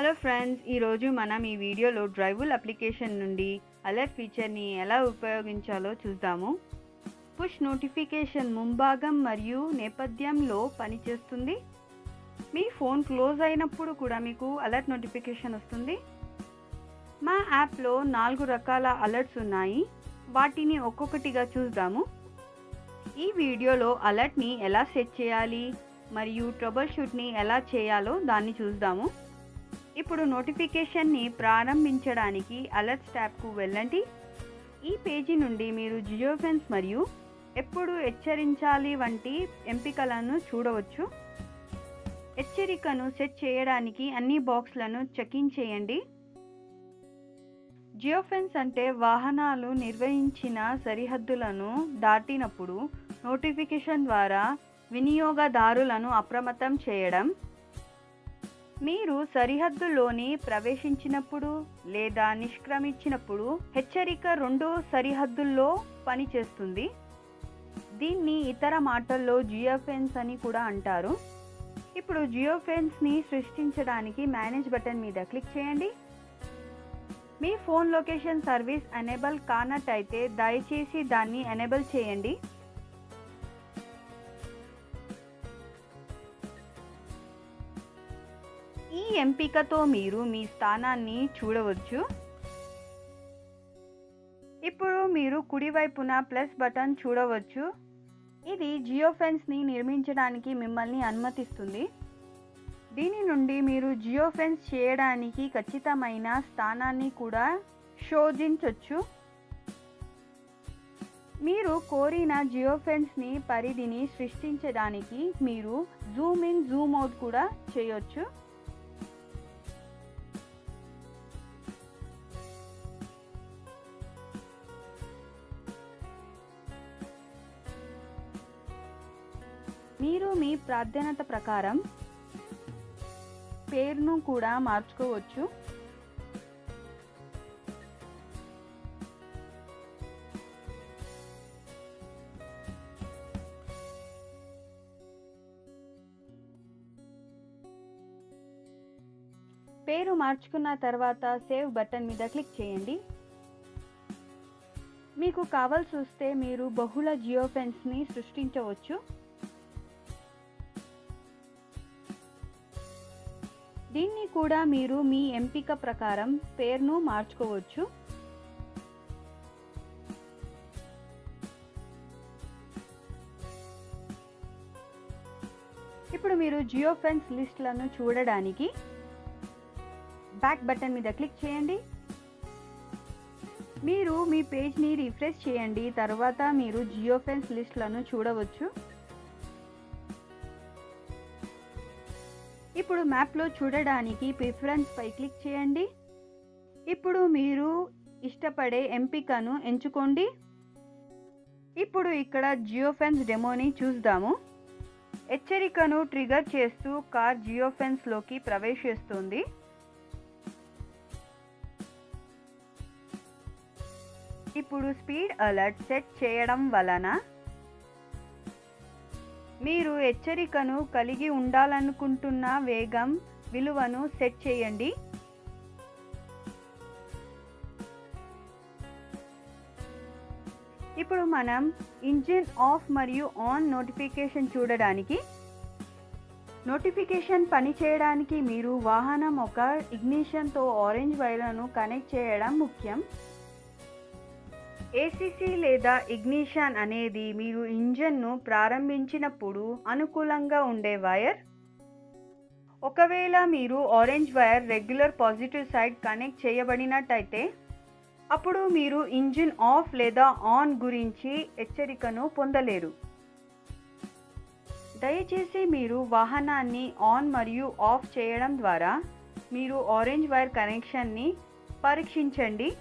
Hello friends, ఈరోజు మనం ఈ వీడియోలో డ్రైవుల్ అప్లికేషన్ నుండి అలర్ట్ ఫీచర్ని ఎలా ఉపయోగించాలో చూద్దాము. పుష్ నోటిఫికేషన్ ముంభాగం మరియు నేపథ్యంలో పనిచేస్తుంది. మీ ఫోన్ క్లోజ్ అయినప్పుడు కూడా మీకు అలర్ట్ నోటిఫికేషన్ వస్తుంది. మా యాప్లో 4 రకాల అలర్ట్స్ ఉన్నాయి. వాటిని ఒక్కొక్కటిగా చూద్దాము. ఈ వీడియోలో అలర్ట్ని ఎలా సెట్ చేయాలి మరియు ట్రబుల్ షూట్ని ఎలా చేయాలో దాన్ని చూద్దాము. ఇప్పుడు నోటిఫికేషన్ని ప్రారంభించడానికి అలర్ట్స్ ట్యాబ్కు వెళ్ళండి. ఈ పేజీ నుండి మీరు జియోఫెన్స్ మరియు ఎప్పుడు హెచ్చరించాలి వంటి ఎంపికలను చూడవచ్చు. హెచ్చరికను సెట్ చేయడానికి అన్ని బాక్స్లను చెకిన్ చేయండి. జియోఫెన్స్ అంటే వాహనాలు నిర్వహించిన సరిహద్దులను దాటినప్పుడు నోటిఫికేషన్ ద్వారా వినియోగదారులను అప్రమత్తం చేయడం. మీరు సరిహద్దులోని ప్రవేశించినప్పుడు లేదా నిష్క్రమించినప్పుడు హెచ్చరిక 2 సరిహద్దుల్లో పనిచేస్తుంది. దీన్ని ఇతర మాటల్లో జియోఫెన్స్ అని కూడా అంటారు. ఇప్పుడు జియోఫెన్స్ని సృష్టించడానికి మేనేజ్ బటన్ మీద క్లిక్ చేయండి. మీ ఫోన్ లొకేషన్ సర్వీస్ ఎనేబుల్ కానట్టయితే దయచేసి దాన్ని ఎనేబుల్ చేయండి. ఈ ఎంపికతో మీరు మీ స్థానాన్ని చూడవచ్చు. ఇప్పుడు మీరు కుడివైపున ప్లస్ బటన్ చూడవచ్చు. ఇది జియోఫెన్స్ని నిర్మించడానికి మిమ్మల్ని అనుమతిస్తుంది. దీని నుండి మీరు జియోఫెన్స్ చేయడానికి ఖచ్చితమైన స్థానాన్ని కూడా శోధించవచ్చు. మీరు కోరిన జియోఫెన్స్ని పరిధిని సృష్టించడానికి మీరు జూమ్ ఇన్ జూమ్ అవుట్ కూడా చేయొచ్చు. మీరు మీ ప్రాధాన్యత ప్రకారం పేరును కూడా మార్చుకోవచ్చు. పేరు మార్చుకున్న తర్వాత సేవ్ బటన్ మీద క్లిక్ చేయండి. మీకు కావాల్సి వస్తే మీరు బహుళ జియోఫెన్స్ని సృష్టించవచ్చు. దీన్ని కూడా మీరు మీ ఎంపిక ప్రకారం పేరును మార్చుకోవచ్చు. ఇప్పుడు మీరు జియోఫెన్స్ లిస్ట్లను చూడడానికి బ్యాక్ బటన్ మీద క్లిక్ చేయండి. మీరు మీ పేజ్ని రిఫ్రెష్ చేయండి. తర్వాత మీరు జియోఫెన్స్ లిస్ట్లను చూడవచ్చు. ఇప్పుడు మ్యాప్లో చూడడానికి ప్రిఫరెన్స్ పై క్లిక్ చేయండి. ఇప్పుడు మీరు ఇష్టపడే ఎంపికను ఎంచుకోండి. ఇప్పుడు ఇక్కడ జియోఫెన్స్ డెమోని చూద్దాము. హెచ్చరికను ట్రిగర్ చేస్తూ కార్ జియోఫెన్స్లోకి ప్రవేశిస్తుంది. ఇప్పుడు స్పీడ్ అలర్ట్ సెట్ చేయడం వలన మీరు హెచ్చరికను కలిగి ఉండాలనుకుంటున్న వేగం విలువను సెట్ చేయండి. ఇప్పుడు మనం ఇంజిన్ ఆఫ్ మరియు ఆన్ నోటిఫికేషన్ చూడడానికి నోటిఫికేషన్ పనిచేయడానికి మీరు వాహనం ఒక ఇగ్నిషన్తో ఆరెంజ్ వైర్లను కనెక్ట్ చేయడం ముఖ్యం. ఏసీసీ లేదా ఇగ్నిషన్ అనేది మీరు ఇంజన్ను ప్రారంభించినప్పుడు అనుకూలంగా ఉండే వైర్. ఒకవేళ మీరు orange wire regular positive side connect చేయబడినట్టయితే అప్పుడు మీరు ఇంజిన్ ఆఫ్ లేదా ఆన్ గురించి హెచ్చరికను పొందలేరు. దయచేసి మీరు వాహనాన్ని ఆన్ మరియు ఆఫ్ చేయడం ద్వారా మీరు ఆరెంజ్ వైర్ కనెక్షన్ని పరీక్షించండి.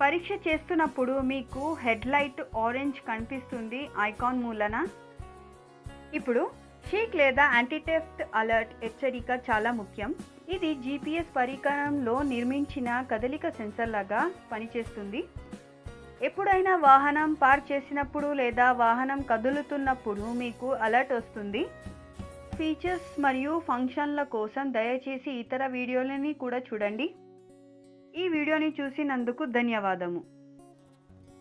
పరీక్ష చేస్తున్నప్పుడు మీకు హెడ్ లైట్ ఆరెంజ్ కనిపిస్తుంది ఐకాన్ మూలన. ఇప్పుడు షేక్ లేదా యాంటీ థెఫ్ట్ అలర్ట్ హెచ్చరిక చాలా ముఖ్యం. ఇది GPS పరికరంలో నిర్మించిన కదలిక సెన్సర్ లాగా పనిచేస్తుంది. ఎప్పుడైనా వాహనం పార్క్ చేసినప్పుడు లేదా వాహనం కదులుతున్నప్పుడు మీకు అలర్ట్ వస్తుంది. ఫీచర్స్ మరియు ఫంక్షన్ల కోసం దయచేసి ఇతర వీడియోలని కూడా చూడండి. ఈ వీడియోని చూసినందుకు ధన్యవాదము.